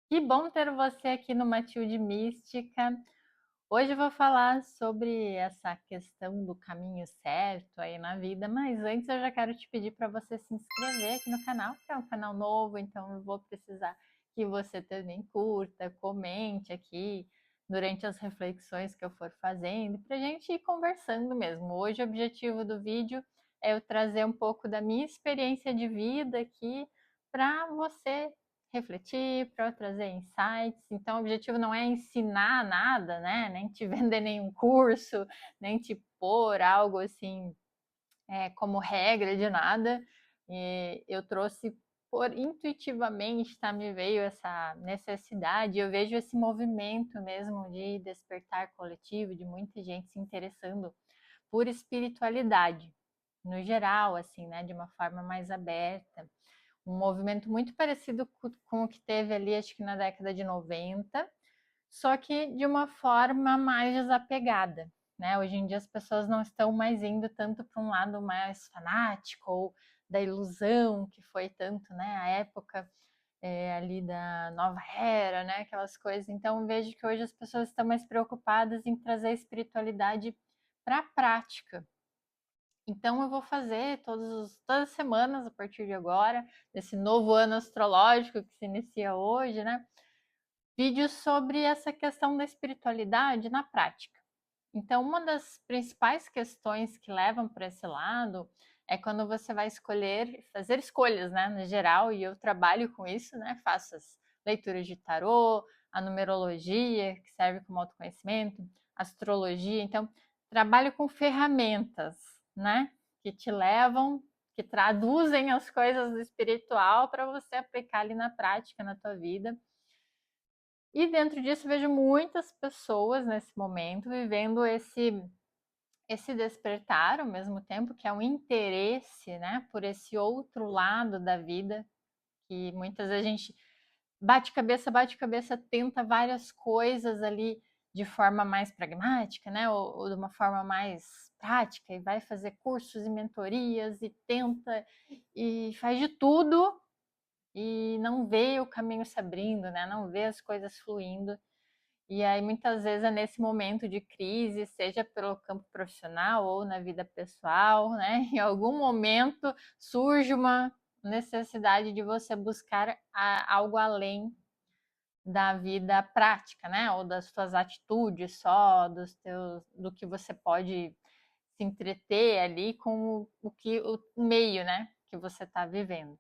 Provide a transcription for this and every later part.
Que bom ter você aqui no Matilde Mística. Hoje eu vou falar sobre essa questão do caminho certo aí na vida, mas antes eu já quero te pedir para você se inscrever aqui no canal, que é um canal novo, então eu vou precisar que você também curta, comente aqui durante as reflexões que eu for fazendo, para a gente ir conversando mesmo. Hoje o objetivo do vídeo é eu trazer um pouco da minha experiência de vida aqui para você refletir, para trazer insights. Então, o objetivo não é ensinar nada, né? Nem te vender nenhum curso, nem te pôr algo assim como regra de nada. E eu trouxe por intuitivamente, tá? Me veio essa necessidade. Eu vejo esse movimento mesmo de despertar coletivo, de muita gente se interessando por espiritualidade no geral, assim, né? De uma forma mais aberta, um movimento muito parecido com o que teve ali, acho que na década de 90, só que de uma forma mais desapegada. Né? Hoje em dia as pessoas não estão mais indo tanto para um lado mais fanático ou da ilusão, que foi tanto né, a época ali da nova era, né, aquelas coisas. Então vejo que hoje as pessoas estão mais preocupadas em trazer a espiritualidade para a prática, então eu vou fazer todas as semanas, a partir de agora, desse novo ano astrológico que se inicia hoje, né? Vídeos sobre essa questão da espiritualidade na prática. Então, uma das principais questões que levam para esse lado é quando você vai escolher, fazer escolhas, né, no geral, e eu trabalho com isso, né? Faço as leituras de tarô, a numerologia, que serve como autoconhecimento, astrologia. Então, trabalho com ferramentas, né, que te levam, que traduzem as coisas do espiritual para você aplicar ali na prática, na tua vida. E dentro disso vejo muitas pessoas nesse momento vivendo esse despertar ao mesmo tempo, que é um interesse, né, por esse outro lado da vida, que muitas vezes a gente bate cabeça, tenta várias coisas ali de forma mais pragmática, né, ou de uma forma mais prática, e vai fazer cursos e mentorias e tenta e faz de tudo e não vê o caminho se abrindo, né, não vê as coisas fluindo. E aí, muitas vezes, é nesse momento de crise, seja pelo campo profissional ou na vida pessoal, né? Em algum momento surge uma necessidade de você buscar algo além da vida prática, né? Ou das suas atitudes só, do que você pode se entreter ali com o meio, né? Que você está vivendo.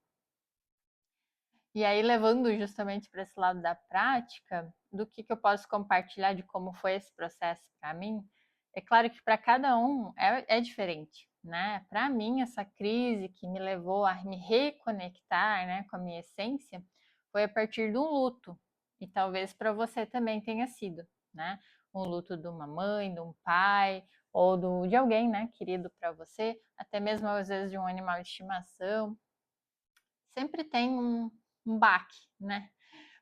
E aí, levando justamente para esse lado da prática, do que eu posso compartilhar de como foi esse processo para mim, é claro que para cada um é diferente, né? Para mim, essa crise que me levou a me reconectar, né, com a minha essência, foi a partir de um luto. E talvez para você também tenha sido, né? Um luto de uma mãe, de um pai, ou de alguém, né, querido para você, até mesmo às vezes de um animal de estimação. Sempre tem um baque, né?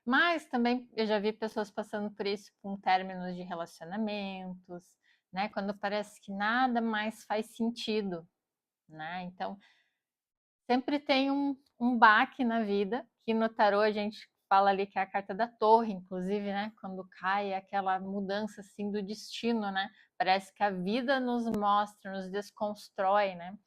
Mas também eu já vi pessoas passando por isso com términos de relacionamentos, né? Quando parece que nada mais faz sentido, né? Então, sempre tem um baque na vida, que no tarô a gente fala ali que é a carta da torre, inclusive, né? Quando cai aquela mudança assim do destino, né? Parece que a vida nos mostra, nos desconstrói, né?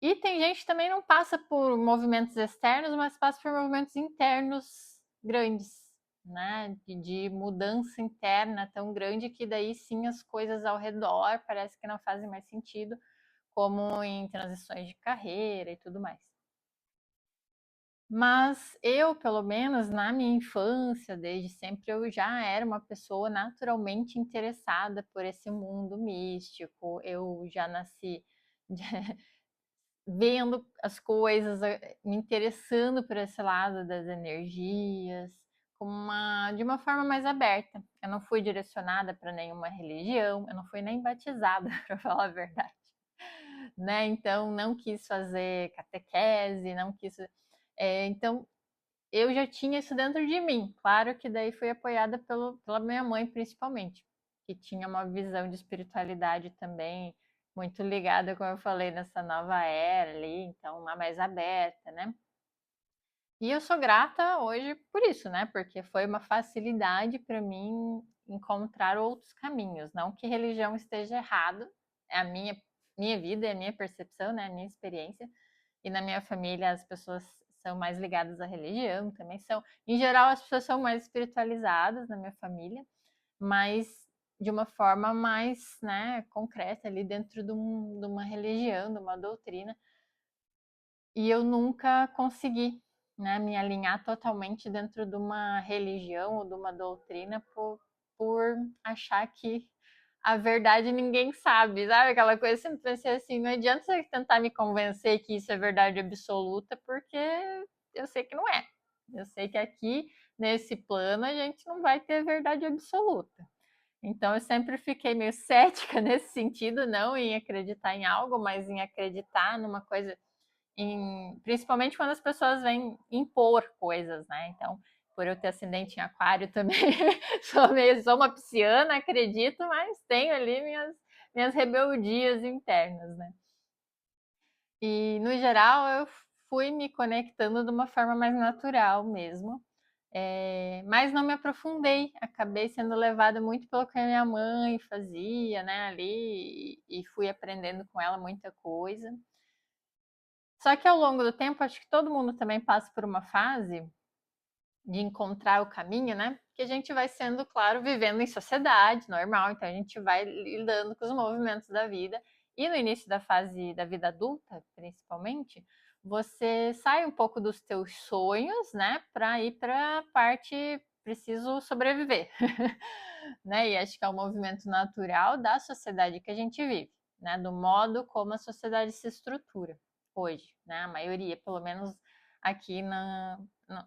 E tem gente que também não passa por movimentos externos, mas passa por movimentos internos grandes, né? De mudança interna tão grande que daí sim as coisas ao redor parece que não fazem mais sentido, como em transições de carreira e tudo mais. Mas eu, pelo menos na minha infância, desde sempre, eu já era uma pessoa naturalmente interessada por esse mundo místico. Eu já nasci vendo as coisas, me interessando por esse lado das energias, de uma forma mais aberta. Eu não fui direcionada para nenhuma religião, eu não fui nem batizada, para falar a verdade. Né? Então, não quis fazer catequese, não quis. Então, eu já tinha isso dentro de mim. Claro que daí fui apoiada pela minha mãe, principalmente, que tinha uma visão de espiritualidade também muito ligada, como eu falei, nessa nova era ali, então uma mais aberta, né? E eu sou grata hoje por isso, né? Porque foi uma facilidade para mim encontrar outros caminhos. Não que religião esteja errado, é a minha vida, é a minha percepção, né? A minha experiência. E na minha família as pessoas são mais ligadas à religião, também são. Em geral, as pessoas são mais espiritualizadas na minha família, mas de uma forma mais, né, concreta ali dentro de uma religião, de uma doutrina. E eu nunca consegui, né, me alinhar totalmente dentro de uma religião ou de uma doutrina por achar que a verdade ninguém sabe, sabe? Aquela coisa, eu sempre pensei assim, não adianta você tentar me convencer que isso é verdade absoluta, porque eu sei que não é. Eu sei que aqui, nesse plano, a gente não vai ter verdade absoluta. Então eu sempre fiquei meio cética nesse sentido, não em acreditar em algo, mas em acreditar numa coisa principalmente quando as pessoas vêm impor coisas, né? Então, por eu ter ascendente em aquário também, sou uma pisciana, acredito, mas tenho ali minhas rebeldias internas, né? E, no geral, eu fui me conectando de uma forma mais natural mesmo. Mas não me aprofundei, acabei sendo levada muito pelo que a minha mãe fazia, né, ali, e fui aprendendo com ela muita coisa. Só que ao longo do tempo, acho que todo mundo também passa por uma fase de encontrar o caminho, né? Que a gente vai sendo, claro, vivendo em sociedade, normal, então a gente vai lidando com os movimentos da vida. E no início da fase da vida adulta, principalmente, você sai um pouco dos teus sonhos, né, para ir para a parte preciso sobreviver, né? E acho que é um movimento natural da sociedade que a gente vive, né? Do modo como a sociedade se estrutura hoje, né? A maioria, pelo menos aqui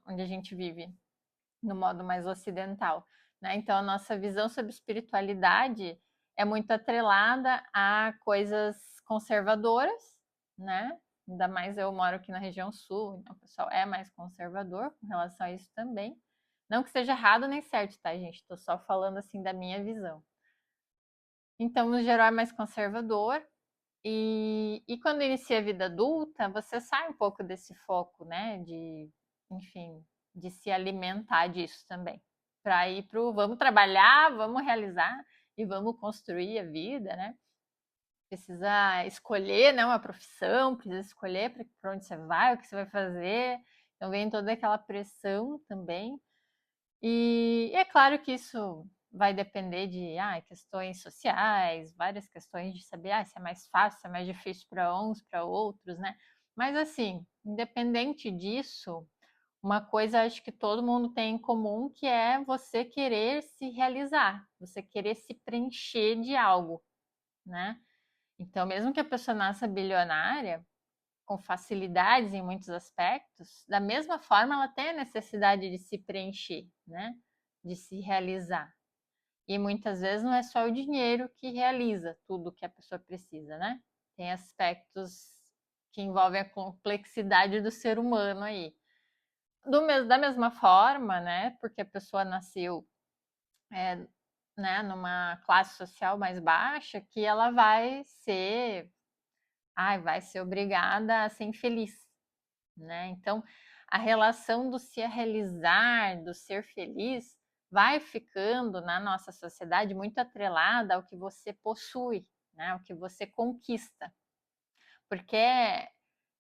onde a gente vive, no modo mais ocidental, né? Então a nossa visão sobre espiritualidade é muito atrelada a coisas conservadoras, né? Ainda mais eu moro aqui na região sul, então o pessoal é mais conservador com relação a isso também. Não que seja errado nem certo, tá, gente? Estou só falando assim da minha visão. Então, no geral, é mais conservador. E quando inicia a vida adulta, você sai um pouco desse foco, né? Enfim, de se alimentar disso também. Para ir para o vamos trabalhar, vamos realizar e vamos construir a vida, né? Precisa escolher, né, uma profissão, precisa escolher para onde você vai, o que você vai fazer. Então vem toda aquela pressão também. E é claro que isso vai depender de questões sociais, várias questões de saber se é mais fácil, se é mais difícil para uns, para outros, né? Mas assim, independente disso, uma coisa acho que todo mundo tem em comum, que é você querer se realizar, você querer se preencher de algo, né? Então, mesmo que a pessoa nasça bilionária, com facilidades em muitos aspectos, da mesma forma ela tem a necessidade de se preencher, né? De se realizar. E muitas vezes não é só o dinheiro que realiza tudo que a pessoa precisa, né? Tem aspectos que envolvem a complexidade do ser humano aí. Da mesma forma, né? Porque a pessoa nasceu né, numa classe social mais baixa, que ela vai ser obrigada a ser infeliz, né? Então, a relação do se realizar, do ser feliz, vai ficando na nossa sociedade muito atrelada ao que você possui, né? Ao que você conquista. Porque,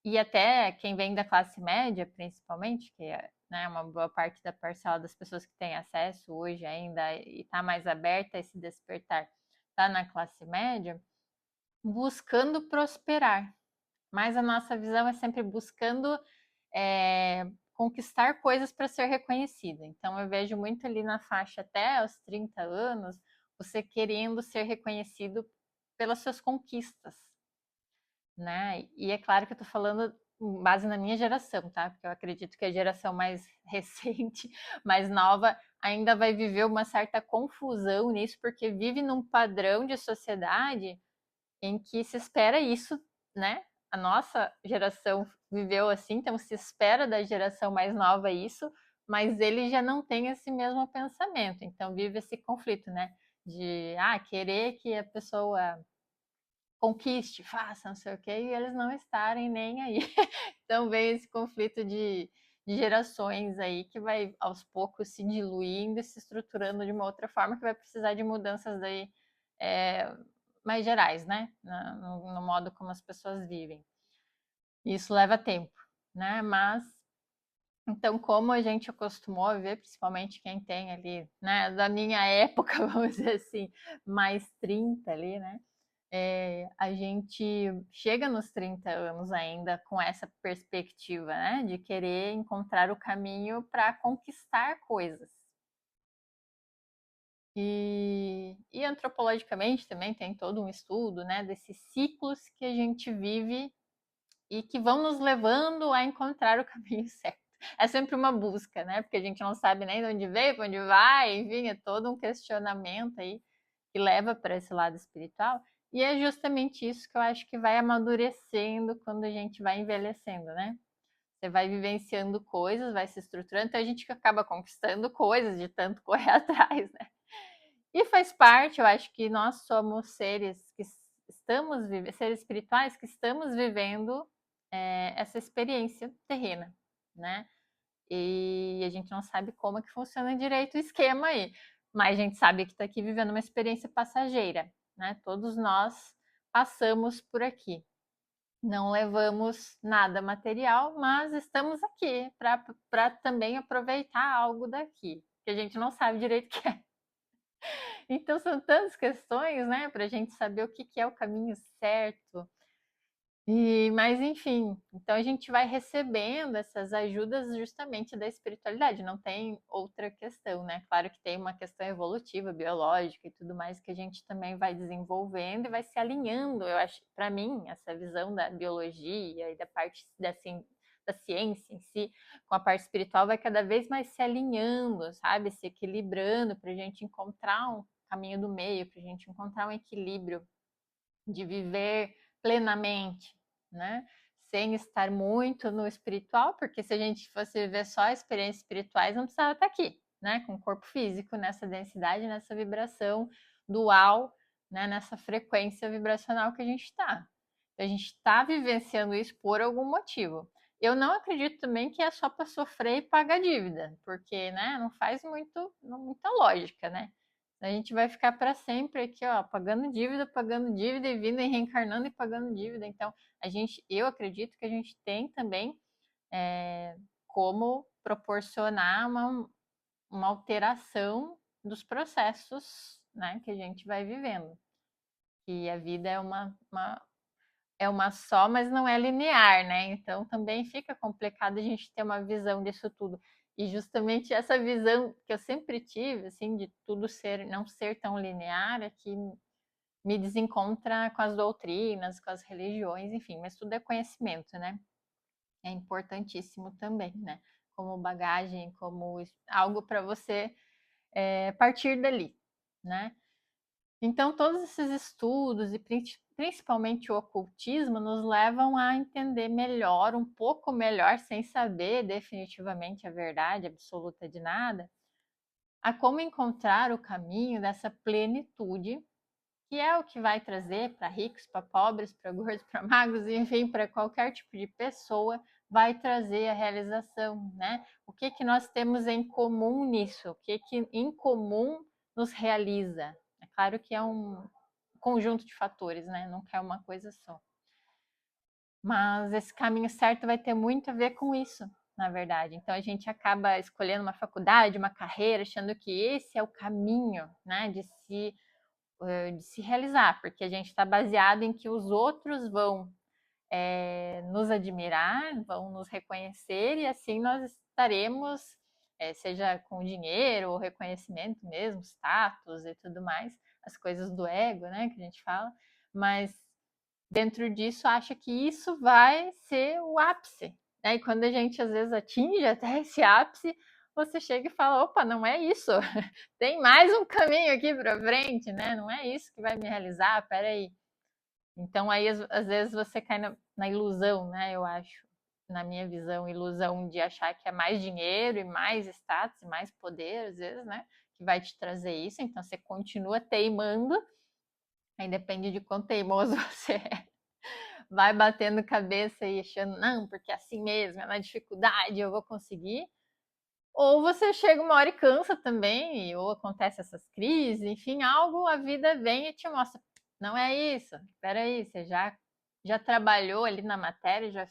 e até quem vem da classe média, principalmente, que é, né, uma boa parte da parcela das pessoas que tem acesso hoje ainda e está mais aberta a esse despertar, está na classe média, buscando prosperar. Mas a nossa visão é sempre buscando conquistar coisas para ser reconhecida. Então, eu vejo muito ali na faixa até os 30 anos, você querendo ser reconhecido pelas suas conquistas, né? E é claro que eu estou falando com base na minha geração, tá? Porque eu acredito que a geração mais recente, mais nova, ainda vai viver uma certa confusão nisso, porque vive num padrão de sociedade em que se espera isso, né? A nossa geração viveu assim, então se espera da geração mais nova isso, mas ele já não tem esse mesmo pensamento. Então vive esse conflito, né? De querer que a pessoa conquiste, faça, não sei o quê, e eles não estarem nem aí. Então vem esse conflito de gerações aí que vai aos poucos se diluindo e se estruturando de uma outra forma que vai precisar de mudanças daí mais gerais, né? No modo como as pessoas vivem. Isso leva tempo, né? Mas então, como a gente acostumou a ver, principalmente quem tem ali, né, da minha época, vamos dizer assim, mais 30 ali, né? A gente chega nos 30 anos ainda com essa perspectiva, né, de querer encontrar o caminho para conquistar coisas. E antropologicamente também tem todo um estudo, né, desses ciclos que a gente vive e que vão nos levando a encontrar o caminho certo. É sempre uma busca, né? Porque a gente não sabe nem de onde veio, para onde vai, enfim, é todo um questionamento aí que leva para esse lado espiritual. E é justamente isso que eu acho que vai amadurecendo quando a gente vai envelhecendo, né? Você vai vivenciando coisas, vai se estruturando, então a gente acaba conquistando coisas de tanto correr atrás, né? E faz parte, eu acho que nós somos seres que estamos seres espirituais que estamos vivendo essa experiência terrena, né? E a gente não sabe como é que funciona direito o esquema aí, mas a gente sabe que está aqui vivendo uma experiência passageira, né? Todos nós passamos por aqui. Não levamos nada material, mas estamos aqui para também aproveitar algo daqui, que a gente não sabe direito o que é. Então são tantas questões, né, para a gente saber o que é o caminho certo. Mas enfim, então a gente vai recebendo essas ajudas justamente da espiritualidade, não tem outra questão, né? Claro que tem uma questão evolutiva, biológica e tudo mais que a gente também vai desenvolvendo e vai se alinhando. Eu acho, para mim, essa visão da biologia e da parte da ciência em si, com a parte espiritual, vai cada vez mais se alinhando, sabe? Se equilibrando para a gente encontrar um caminho do meio, para a gente encontrar um equilíbrio de viver plenamente, né? Sem estar muito no espiritual, porque se a gente fosse viver só experiências espirituais, não precisava estar aqui, né? Com o corpo físico, nessa densidade, nessa vibração dual, né? Nessa frequência vibracional que a gente está. A gente está vivenciando isso por algum motivo. Eu não acredito também que é só para sofrer e pagar dívida, porque, né? Não faz muita lógica, né? A gente vai ficar para sempre aqui, ó, pagando dívida e vindo e reencarnando e pagando dívida. Então, eu acredito que a gente tem também como proporcionar uma alteração dos processos, né, que a gente vai vivendo. E a vida é uma só, mas não é linear, né? Então também fica complicado a gente ter uma visão disso tudo. E justamente essa visão que eu sempre tive, assim, de tudo não ser tão linear, é que me desencontra com as doutrinas, com as religiões, enfim, mas tudo é conhecimento, né? É importantíssimo também, né? Como bagagem, como algo para você partir dali, né? Então, todos esses estudos, e principalmente o ocultismo, nos levam a entender melhor, um pouco melhor, sem saber definitivamente a verdade absoluta de nada, a como encontrar o caminho dessa plenitude, que é o que vai trazer para ricos, para pobres, para gordos, para magros, enfim, para qualquer tipo de pessoa, vai trazer a realização, né? O que que nós temos em comum nisso? O que que em comum nos realiza? É claro que é um conjunto de fatores, né? Nunca é uma coisa só. Mas esse caminho certo vai ter muito a ver com isso, na verdade. Então a gente acaba escolhendo uma faculdade, uma carreira, achando que esse é o caminho, né, de se realizar, porque a gente está baseado em que os outros vão nos admirar, vão nos reconhecer e assim nós estaremos, seja com dinheiro ou reconhecimento mesmo, status e tudo mais, as coisas do ego, né, que a gente fala, mas dentro disso acha que isso vai ser o ápice. Né? E quando a gente às vezes atinge até esse ápice, você chega e fala: opa, não é isso, tem mais um caminho aqui para frente, né? Não é isso que vai me realizar, peraí. Então aí às vezes você cai na ilusão, né? Eu acho, na minha visão, ilusão de achar que é mais dinheiro e mais status e mais poder, às vezes, né? Que vai te trazer isso. Então você continua teimando, aí depende de quão teimoso você é. vai batendo cabeça e achando, não, porque é assim mesmo, é na dificuldade, eu vou conseguir. Ou você chega uma hora e cansa também, ou acontece essas crises, enfim, algo, a vida vem e te mostra, não é isso, espera aí, você já trabalhou ali na matéria, já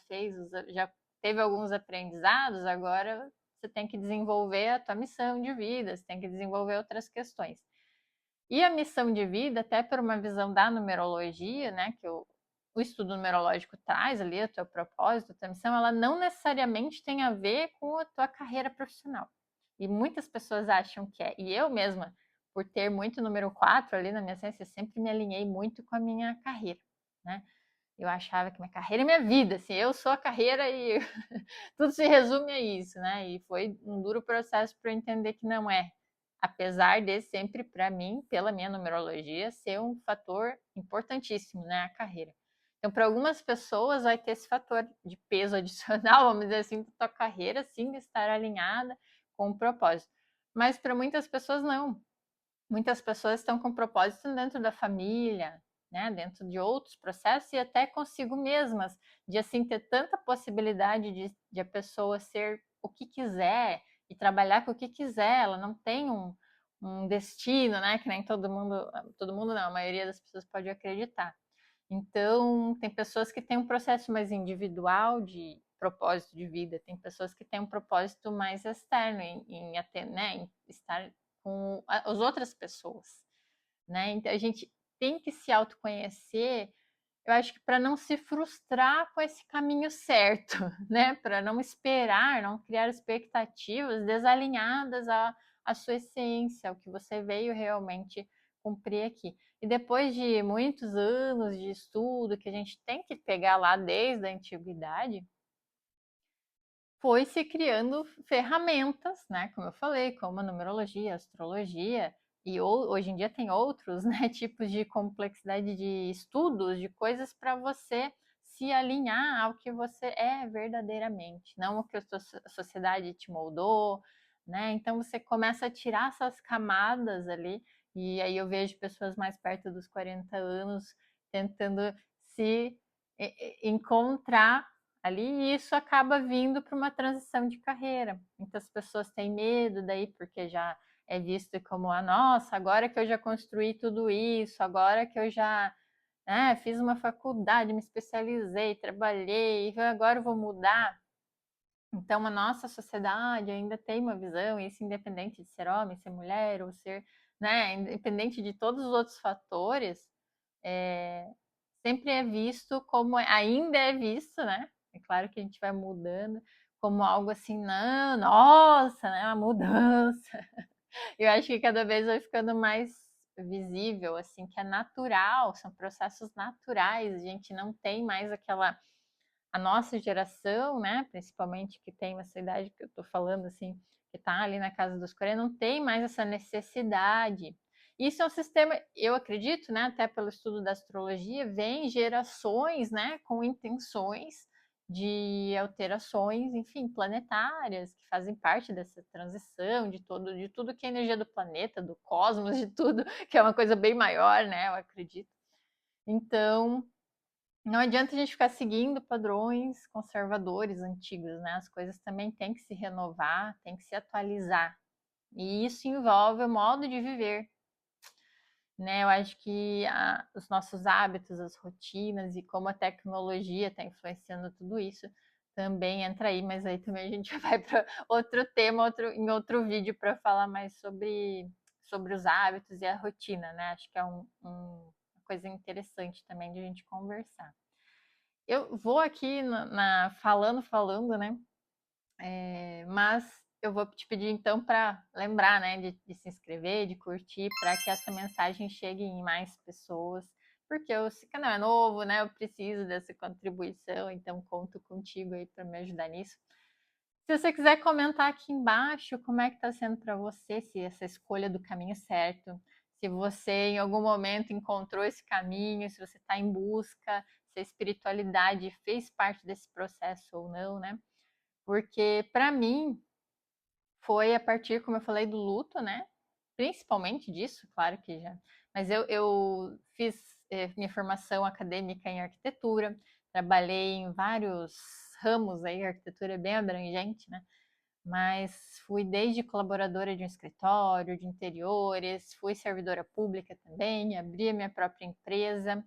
teve alguns aprendizados, agora você tem que desenvolver a tua missão de vida, você tem que desenvolver outras questões. E a missão de vida, até por uma visão da numerologia, né, que o estudo numerológico traz ali, o teu propósito, a tua missão, ela não necessariamente tem a ver com a tua carreira profissional. E muitas pessoas acham que é. E eu mesma, por ter muito número 4 ali na minha essência, sempre me alinhei muito com a minha carreira, né? Eu achava que minha carreira é minha vida, assim, eu sou a carreira e tudo se resume a isso, né? E foi um duro processo para eu entender que não é. Apesar de sempre, para mim, pela minha numerologia, ser um fator importantíssimo, né? A carreira. Então, para algumas pessoas, vai ter esse fator de peso adicional, vamos dizer assim, da tua carreira, sim, estar alinhada com o propósito. Mas para muitas pessoas, não. Muitas pessoas estão com propósito dentro da família, né, dentro de outros processos e até consigo mesmas, de assim ter tanta possibilidade de a pessoa ser o que quiser e trabalhar com o que quiser, ela não tem um destino, né, que nem todo mundo não, a maioria das pessoas pode acreditar. Então, tem pessoas que têm um processo mais individual de propósito de vida, tem pessoas que têm um propósito mais externo em estar com as outras pessoas, né? Então, a gente tem que se autoconhecer, eu acho que para não se frustrar com esse caminho certo, né? Para não esperar, não criar expectativas desalinhadas à sua essência, ao que você veio realmente cumprir aqui. E depois de muitos anos de estudo, que a gente tem que pegar lá desde a antiguidade, foi se criando ferramentas, né, como eu falei, como a numerologia, a astrologia, e hoje em dia tem outros, né, tipos de complexidade de estudos, de coisas para você se alinhar ao que você é verdadeiramente, não o que a sociedade te moldou, né? Então você começa a tirar essas camadas ali, e aí eu vejo pessoas mais perto dos 40 anos tentando se encontrar ali, e isso acaba vindo para uma transição de carreira. Muitas pessoas têm medo daí, porque já é visto como, nossa, agora que eu já construí tudo isso, agora que eu já fiz uma faculdade, me especializei, trabalhei, agora eu vou mudar. Então, a nossa sociedade ainda tem uma visão, isso independente de ser homem, ser mulher, ou ser, né, independente de todos os outros fatores, é, sempre é visto como, ainda é visto, né? É claro que a gente vai mudando, como algo assim, não, nossa, né? Uma mudança. Eu acho que cada vez vai ficando mais visível, assim, que é natural, são processos naturais, a gente não tem mais aquela a nossa geração, né, principalmente que tem essa idade que eu tô falando, assim, que tá ali na casa dos 40, não tem mais essa necessidade. Isso é um sistema, eu acredito, né, até pelo estudo da astrologia, vem gerações, né, com intenções de alterações, enfim, planetárias, que fazem parte dessa transição de tudo que é energia do planeta, do cosmos, de tudo, que é uma coisa bem maior, né, eu acredito. Então, não adianta a gente ficar seguindo padrões conservadores antigos, né? As coisas também têm que se renovar, têm que se atualizar. E isso envolve o modo de viver, né? Eu acho que os nossos hábitos, as rotinas e como a tecnologia está influenciando tudo isso também entra aí, mas aí também a gente vai para outro tema, em outro vídeo para falar mais sobre os hábitos e a rotina, né? Acho que é uma coisa interessante também de a gente conversar. Eu vou aqui falando, né? Mas eu vou te pedir então para lembrar, né, de se inscrever, de curtir, para que essa mensagem chegue em mais pessoas, porque esse canal é novo, né? Eu preciso dessa contribuição, então conto contigo aí para me ajudar nisso. Se você quiser comentar aqui embaixo como é que está sendo para você, se essa escolha do caminho certo, se você em algum momento encontrou esse caminho, se você está em busca, se a espiritualidade fez parte desse processo ou não, né? Porque para mim foi a partir, como eu falei, do luto, né? Principalmente disso, claro que já. Mas eu fiz minha formação acadêmica em arquitetura, trabalhei em vários ramos aí, a arquitetura é bem abrangente, né? Mas fui desde colaboradora de um escritório de interiores, fui servidora pública também, abri a minha própria empresa.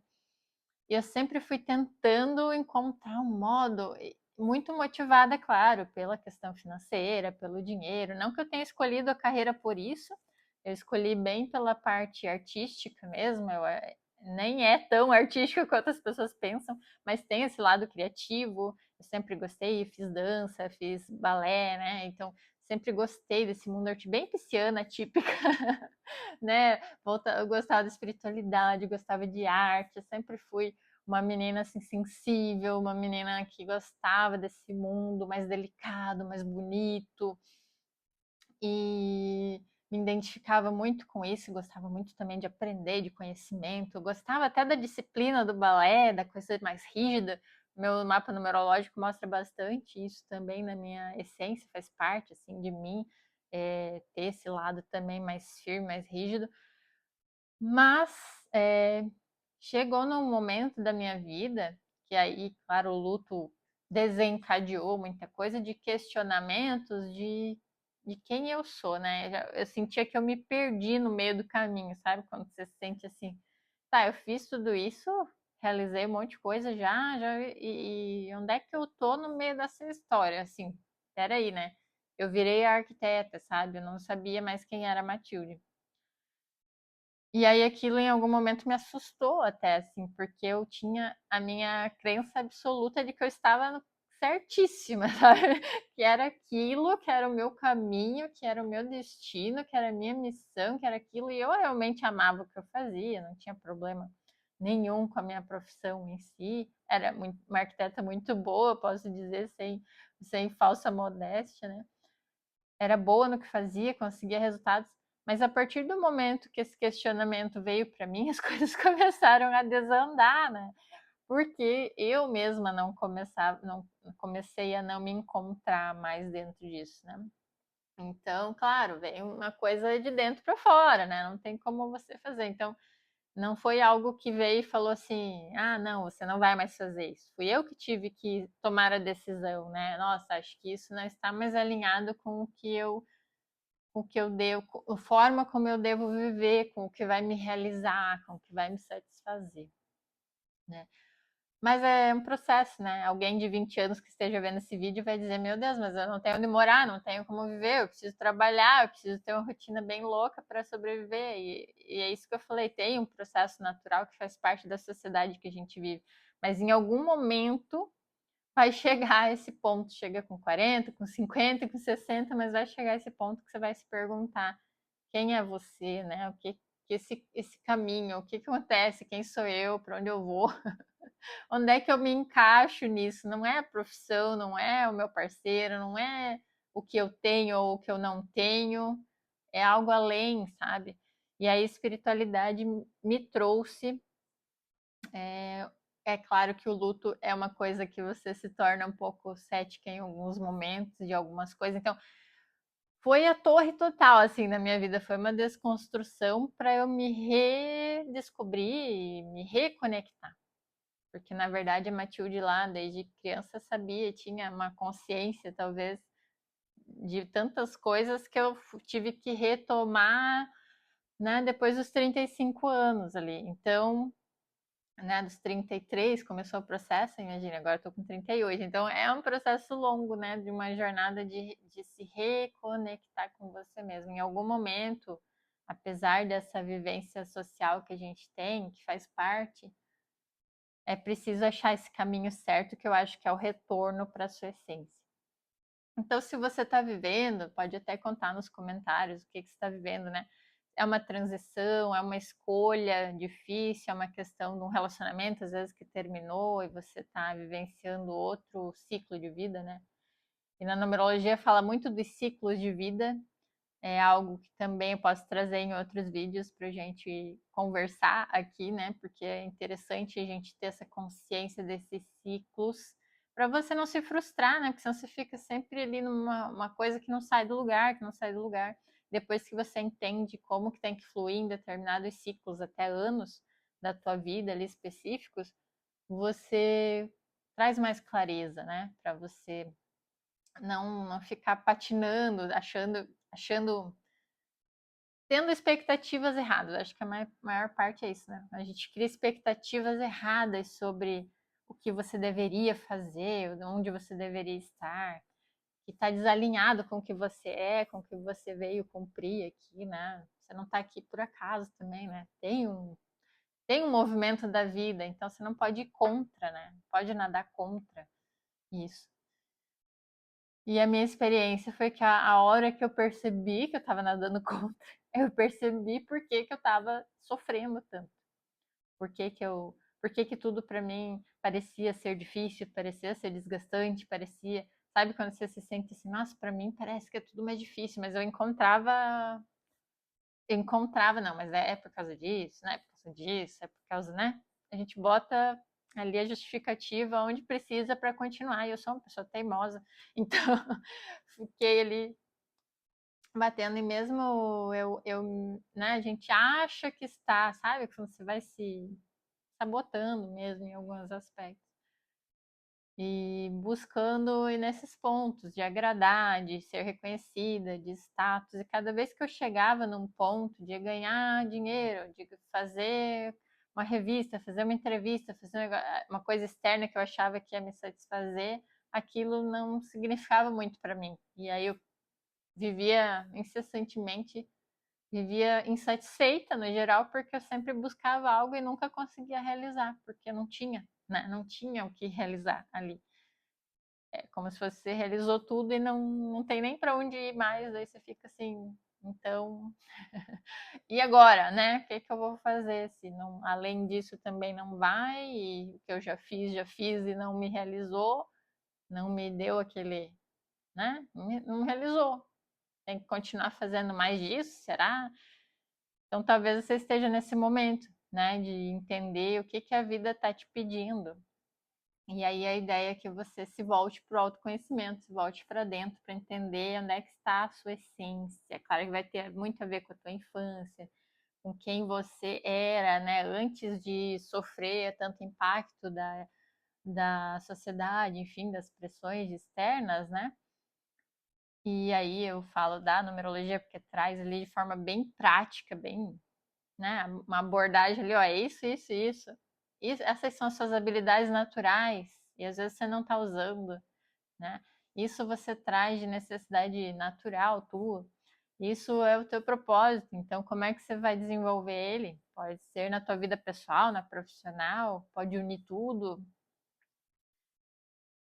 E eu sempre fui tentando encontrar um modo, muito motivada, claro, pela questão financeira, pelo dinheiro. Não que eu tenha escolhido a carreira por isso, eu escolhi bem pela parte artística mesmo. Nem é tão artística quanto as pessoas pensam, mas tem esse lado criativo. Eu sempre gostei, fiz dança, fiz balé, né? Então sempre gostei desse mundo bem pisciana, típica, né? Eu gostava da espiritualidade, gostava de arte, eu sempre fui uma menina assim sensível, uma menina que gostava desse mundo mais delicado, mais bonito, e me identificava muito com isso, gostava muito também de aprender, de conhecimento, gostava até da disciplina do balé, da coisa mais rígida. Meu mapa numerológico mostra bastante isso também na minha essência, faz parte assim de mim, ter esse lado também mais firme, mais rígido. Mas chegou num momento da minha vida que aí, claro, o luto desencadeou muita coisa de questionamentos de quem eu sou, né? Eu sentia que eu me perdi no meio do caminho, sabe? Quando você se sente assim, tá, eu fiz tudo isso, realizei um monte de coisa já, e onde é que eu tô no meio dessa história? Assim, peraí, né? Eu virei arquiteta, sabe? Eu não sabia mais quem era Matilde. E aí aquilo em algum momento me assustou até, assim, porque eu tinha a minha crença absoluta de que eu estava certíssima, sabe? Que era aquilo, que era o meu caminho, que era o meu destino, que era a minha missão, que era aquilo, e eu realmente amava o que eu fazia, não tinha problema nenhum com a minha profissão em si. Era uma arquiteta muito boa, posso dizer, sem falsa modéstia, né? Era boa no que fazia, conseguia resultados, mas a partir do momento que esse questionamento veio para mim, as coisas começaram a desandar, né? Porque eu mesma não comecei a não me encontrar mais dentro disso, né? Então, claro, vem uma coisa de dentro para fora, né? Não tem como você fazer. Então, não foi algo que veio e falou assim: ah, não, você não vai mais fazer isso. Fui eu que tive que tomar a decisão, né? Nossa, acho que isso não está mais alinhado com o que eu devo, a forma como eu devo viver, com o que vai me realizar, com o que vai me satisfazer, né? Mas é um processo, né? Alguém de 20 anos que esteja vendo esse vídeo vai dizer: Meu Deus, mas eu não tenho onde morar, não tenho como viver, eu preciso trabalhar, eu preciso ter uma rotina bem louca para sobreviver. E é isso que eu falei: tem um processo natural que faz parte da sociedade que a gente vive. Mas em algum momento vai chegar a esse ponto, chega com 40, com 50, com 60, mas vai chegar a esse ponto que você vai se perguntar quem é você, né? O que esse caminho, o que acontece, quem sou eu, para onde eu vou, onde é que eu me encaixo nisso? Não é a profissão, não é o meu parceiro, não é o que eu tenho ou o que eu não tenho, é algo além, sabe? E a espiritualidade me trouxe. É claro que o luto é uma coisa que você se torna um pouco cética em alguns momentos de algumas coisas. Então, foi a torre total assim na minha vida, foi uma desconstrução para eu me redescobrir e me reconectar. Porque na verdade a Matilde lá desde criança sabia, tinha uma consciência talvez de tantas coisas que eu tive que retomar, né, depois dos 35 anos ali. Então, né, dos 33 começou o processo, imagina, agora estou com 38. Então é um processo longo, né, de uma jornada de se reconectar com você mesmo. Em algum momento, apesar dessa vivência social que a gente tem, que faz parte, é preciso achar esse caminho certo, que eu acho que é o retorno para a sua essência. Então, se você está vivendo, pode até contar nos comentários o que você está vivendo, né? É uma transição, é uma escolha difícil, é uma questão de um relacionamento, às vezes, que terminou e você está vivenciando outro ciclo de vida, né? E na numerologia fala muito dos ciclos de vida, é algo que também eu posso trazer em outros vídeos para a gente conversar aqui, né? Porque é interessante a gente ter essa consciência desses ciclos para você não se frustrar, né? Porque senão você fica sempre ali numa uma coisa que não sai do lugar, que não sai do lugar. Depois que você entende como que tem que fluir em determinados ciclos, até anos, da tua vida ali específicos, você traz mais clareza, né? Para você não ficar patinando, achando, tendo expectativas erradas. Acho que a maior parte é isso, né? A gente cria expectativas erradas sobre o que você deveria fazer, onde você deveria estar, que está desalinhado com o que você é, com o que você veio cumprir aqui, né? Você não está aqui por acaso também, né? Tem um movimento da vida, então você não pode ir contra, né? Pode nadar contra isso. E a minha experiência foi que a hora que eu percebi que eu estava nadando contra, eu percebi por que que eu estava sofrendo tanto. Por que que tudo para mim parecia ser difícil, parecia ser desgastante, parecia, sabe quando você se sente assim, nossa, para mim parece que é tudo mais difícil, mas eu encontrava, não, mas é por causa disso, né? É por causa disso, é por causa, né? A gente bota ali a justificativa onde precisa para continuar. E eu sou uma pessoa teimosa, então fiquei ali batendo, e mesmo né, a gente acha que está, sabe? Quando você vai se sabotando mesmo em alguns aspectos. E buscando ir nesses pontos de agradar, de ser reconhecida, de status. E cada vez que eu chegava num ponto de ganhar dinheiro, de fazer uma revista, fazer uma entrevista, fazer uma coisa externa que eu achava que ia me satisfazer, aquilo não significava muito para mim. E aí eu vivia incessantemente, vivia insatisfeita no geral, porque eu sempre buscava algo e nunca conseguia realizar, porque não tinha, né? Não tinha o que realizar ali. É como se você realizou tudo e não tem nem para onde ir mais, aí você fica assim, então, e agora, né? O que que eu vou fazer se não, além disso também não vai, e o que eu já fiz e não me realizou, não me deu aquele, né? Não realizou. Tem que continuar fazendo mais disso, será? Então talvez você esteja nesse momento, né, de entender o que que a vida está te pedindo. E aí a ideia é que você se volte para o autoconhecimento, se volte para dentro para entender onde é que está a sua essência. Claro que vai ter muito a ver com a tua infância, com quem você era, né, antes de sofrer tanto impacto da sociedade, enfim, das pressões externas, né? E aí eu falo da numerologia porque traz ali de forma bem prática, bem, né, uma abordagem ali, ó, é isso, isso, isso. Essas são as suas habilidades naturais e às vezes você não está usando, né? Isso você traz de necessidade natural tua. Isso é o teu propósito. Então, como é que você vai desenvolver ele? Pode ser na tua vida pessoal, na profissional, pode unir tudo.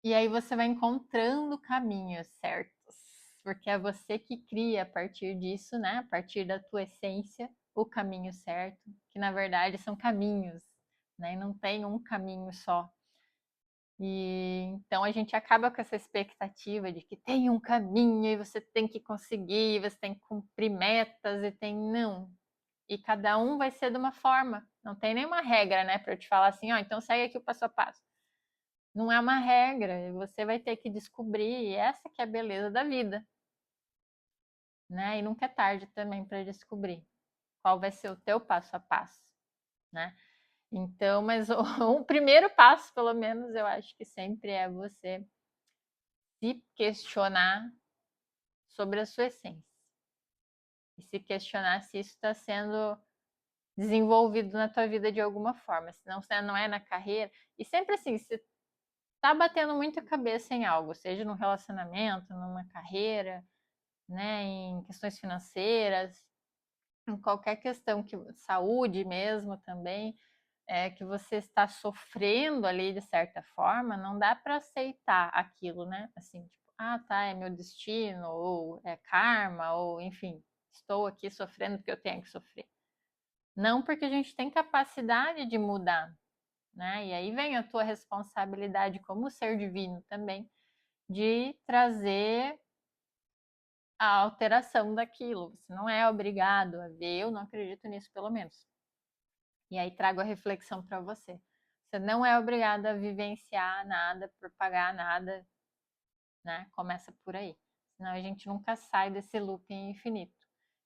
E aí você vai encontrando caminhos certos, porque é você que cria a partir disso, né? A partir da tua essência, o caminho certo, que na verdade são caminhos, né? E não tem um caminho só. E então a gente acaba com essa expectativa de que tem um caminho e você tem que conseguir, você tem que cumprir metas e tem não. E cada um vai ser de uma forma. Não tem nenhuma regra, né, para eu te falar assim, ó, então segue aqui o passo a passo. Não é uma regra, você vai ter que descobrir, e essa que é a beleza da vida, né? E nunca é tarde também para descobrir qual vai ser o teu passo a passo, né? Então, mas o primeiro passo, pelo menos, eu acho que sempre é você se questionar sobre a sua essência. E se questionar se isso está sendo desenvolvido na tua vida de alguma forma. Senão você não é na carreira. E sempre assim, se tá batendo muita cabeça em algo, seja num relacionamento, numa carreira, né, em questões financeiras, em qualquer questão que saúde mesmo também, que você está sofrendo ali de certa forma, não dá para aceitar aquilo, né? Assim, tipo, ah, tá, é meu destino, ou é karma, ou enfim, estou aqui sofrendo porque eu tenho que sofrer. Não, porque a gente tem capacidade de mudar, né? E aí vem a tua responsabilidade como ser divino também, de trazer a alteração daquilo. Você não é obrigado a ver, eu não acredito nisso, pelo menos. E aí trago a reflexão para você. Você não é obrigado a vivenciar nada, propagar nada, né? Começa por aí. Senão a gente nunca sai desse loop infinito.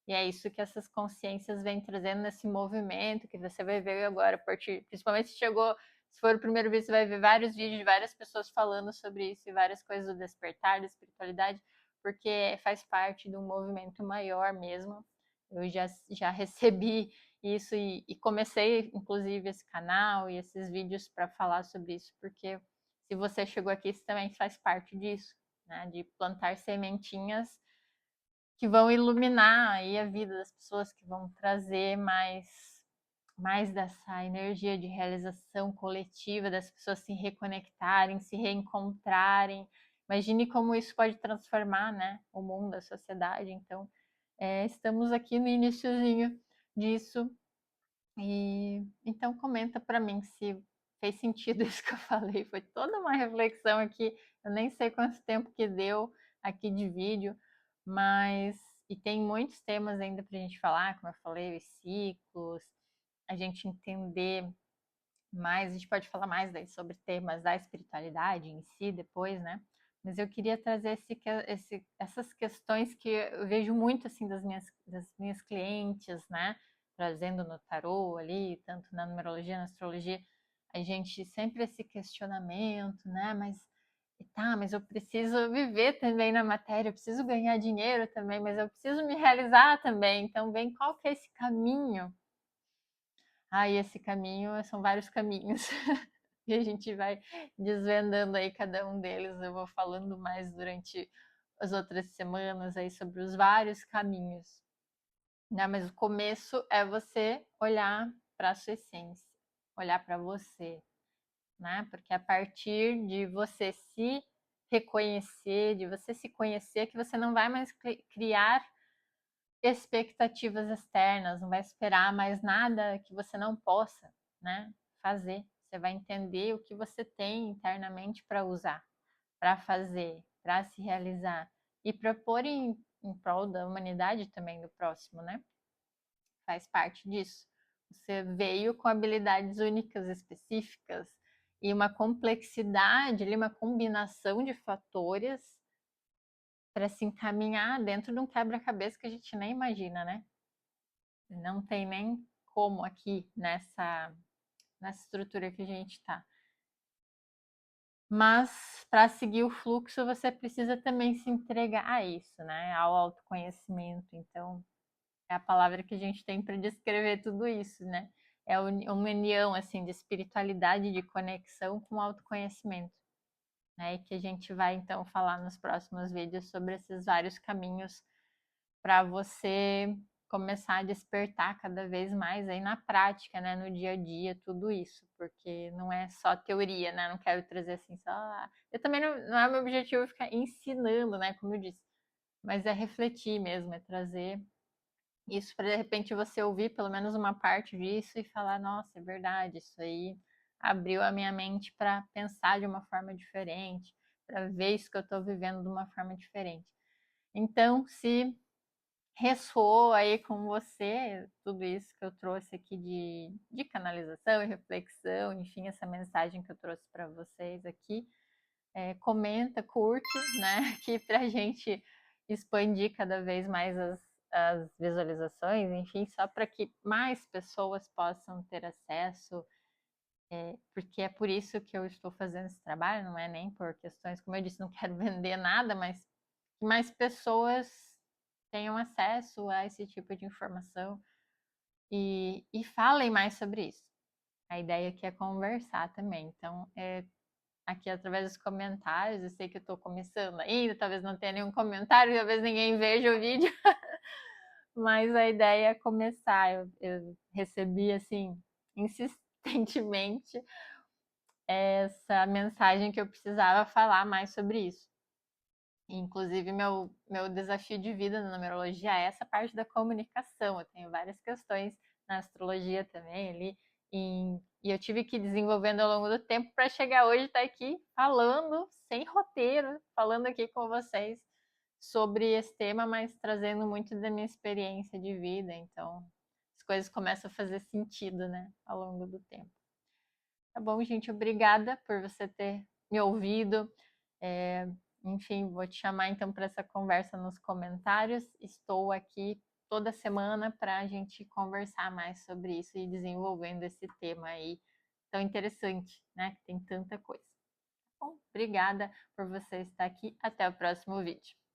E é isso que essas consciências vêm trazendo nesse movimento, que você vai ver agora, principalmente se for o primeiro vídeo, você vai ver vários vídeos de várias pessoas falando sobre isso e várias coisas do despertar, da espiritualidade, porque faz parte de um movimento maior mesmo. Eu já recebi isso e comecei, inclusive, esse canal e esses vídeos para falar sobre isso, porque se você chegou aqui, você também faz parte disso, né? De plantar sementinhas que vão iluminar aí a vida das pessoas, que vão trazer mais dessa energia de realização coletiva, das pessoas se reconectarem, se reencontrarem. Imagine como isso pode transformar, né, o mundo, a sociedade. Então, estamos aqui no iniciozinho disso. E então comenta para mim se fez sentido isso que eu falei. Foi toda uma reflexão aqui. Eu nem sei quanto tempo que deu aqui de vídeo, mas e tem muitos temas ainda para a gente falar, como eu falei, os ciclos, a gente entender mais, a gente pode falar mais daí sobre temas da espiritualidade em si depois, né? Mas eu queria trazer essas questões que eu vejo muito assim das minhas clientes, né? Trazendo no tarô ali, tanto na numerologia, na astrologia, a gente sempre esse questionamento, né? Mas eu preciso viver também na matéria, eu preciso ganhar dinheiro também, mas eu preciso me realizar também. Então, vem qual que é esse caminho? Ah, e esse caminho são vários caminhos. E a gente vai desvendando aí cada um deles. Eu vou falando mais durante as outras semanas aí sobre os vários caminhos. Né? Mas o começo é você olhar para a sua essência, olhar para você, né? Porque a partir de você se reconhecer, de você se conhecer, que você não vai mais criar expectativas externas, não vai esperar mais nada que você não possa, né, fazer. Você vai entender o que você tem internamente para usar, para fazer, para se realizar e para pôr em prol da humanidade também, do próximo, né? Faz parte disso. Você veio com habilidades únicas, específicas e uma complexidade, uma combinação de fatores para se encaminhar dentro de um quebra-cabeça que a gente nem imagina, né? Não tem nem como aqui nessa estrutura que a gente está. Mas para seguir o fluxo, você precisa também se entregar a isso, né? Ao autoconhecimento. Então, é a palavra que a gente tem para descrever tudo isso, né? É uma união assim de espiritualidade, de conexão com o autoconhecimento, né? E que a gente vai então falar nos próximos vídeos sobre esses vários caminhos para você começar a despertar cada vez mais aí na prática, né, no dia a dia, tudo isso, porque não é só teoria, né? Não quero trazer assim só. Eu também não é meu objetivo ficar ensinando, né, como eu disse, mas é refletir mesmo, é trazer isso para de repente você ouvir pelo menos uma parte disso e falar, nossa, é verdade, isso aí abriu a minha mente para pensar de uma forma diferente, para ver isso que eu estou vivendo de uma forma diferente. Então, se ressoou aí com você tudo isso que eu trouxe aqui de canalização e reflexão, enfim, essa mensagem que eu trouxe para vocês aqui. Comenta, curte, né? Que para a gente expandir cada vez mais as visualizações, enfim, só para que mais pessoas possam ter acesso, porque é por isso que eu estou fazendo esse trabalho, não é nem por questões, como eu disse, não quero vender nada, mas que mais pessoas tenham acesso a esse tipo de informação e falem mais sobre isso. A ideia aqui é conversar também. Então, aqui através dos comentários, eu sei que eu estou começando ainda, talvez não tenha nenhum comentário, talvez ninguém veja o vídeo, mas a ideia é começar. Eu recebi, assim, insistentemente essa mensagem que eu precisava falar mais sobre isso. Inclusive, meu desafio de vida na numerologia é essa parte da comunicação. Eu tenho várias questões na astrologia também ali, e eu tive que ir desenvolvendo ao longo do tempo para chegar hoje e estar aqui falando, sem roteiro, falando aqui com vocês sobre esse tema, mas trazendo muito da minha experiência de vida. Então, as coisas começam a fazer sentido, né, ao longo do tempo. Tá bom, gente? Obrigada por você ter me ouvido. Enfim, vou te chamar então para essa conversa nos comentários. Estou aqui toda semana para a gente conversar mais sobre isso e desenvolvendo esse tema aí tão interessante, né? Que tem tanta coisa. Bom, obrigada por você estar aqui. Até o próximo vídeo.